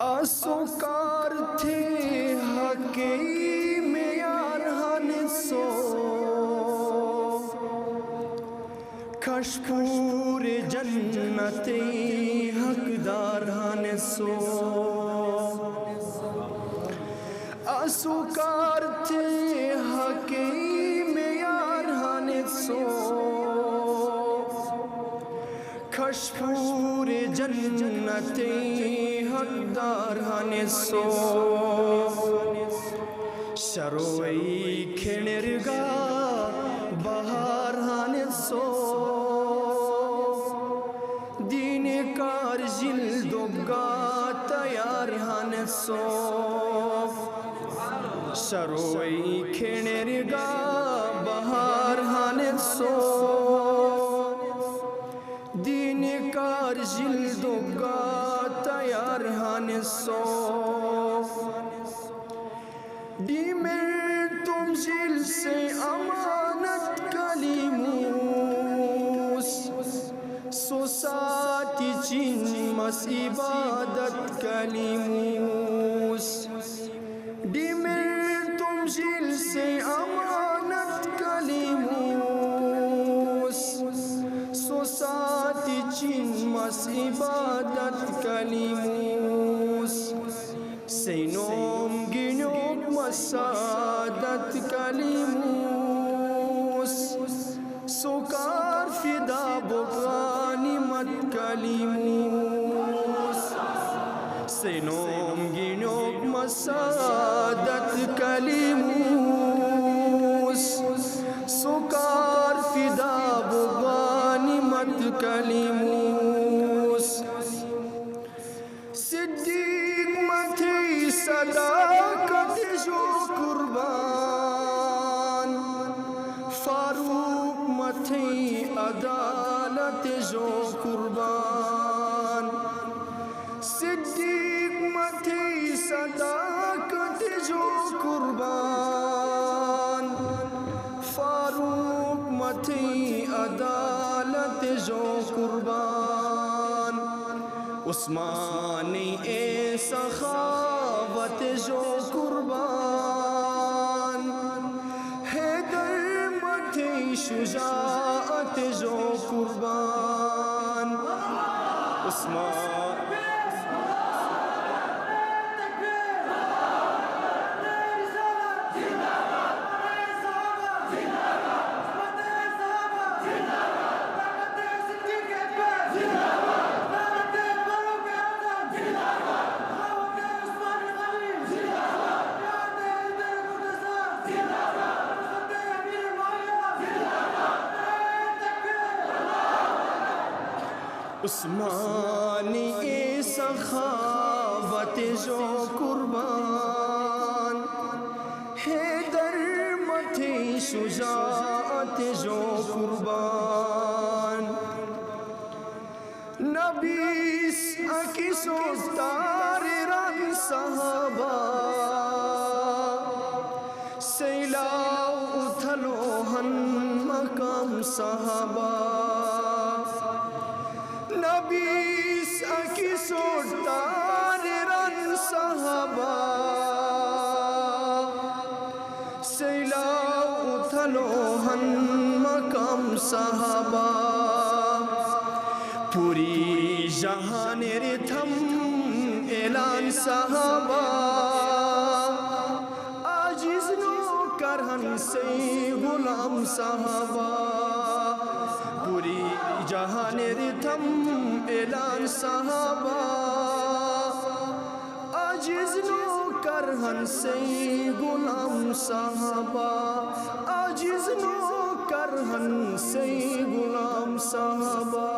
आसोकार थे हके में यार हनसो खशपूर जन्नते हकदार हनसो आसोकार थे हके में यार हनसो खशपूर जन्नते हकदार हनसो शरोई खेणरगा बहार हनसो दीन कार जिल दोगा तैयार हनसो शरोई खेणरगा बहार हनसो दीन कार जिल दोगा तैयार हनसो डीमेर तुम जिल से अमानत कलीमूस सोसाती चिन मस इबादत कलीमूस डीमेर तुम जिल से अमानत कलीमूस सोसाती चिन मस इबादत कलीमूस सैनोम गिनोक मसादत कलीमूस सोकार फिदा बोगानी मत कलीमूस सैनोम गिनोक मसादत कलीमूस सोकार फिदा बोगानी मत कलीमूस सिद्दीक मथे सदाकत जो कुर्बान फारूक मथे अदालत जो कुर्बान सिद्दीक मथे सदाकत जो कुर्बान फारूक मथे अदालत जो कुर्बान उस्मानी ए सखावत जो कुर्बान हैदर मथे शुजाअत जो कुर्बान उस्मान उस्मानी ए सखावत जो कुर्बान हैदर मथे शुजाअत जो कुर्बान नबीस अकीसो तारे रंग सहाबा सैलाव उथलो हन मकाम सहाबा नबीस अकीसो तारे रंग सहाबा सैलाव उथलो हन मकाम सहाबा पूरी जहानेर थम एलान सहाबा आजिज नो करहन से गुलाम सहाबा पूरी जहानेर थम एलान सहाबा आजिज नो करहन से गुलाम सहाबा आजिज नो करहन से गुलाम सहाबा।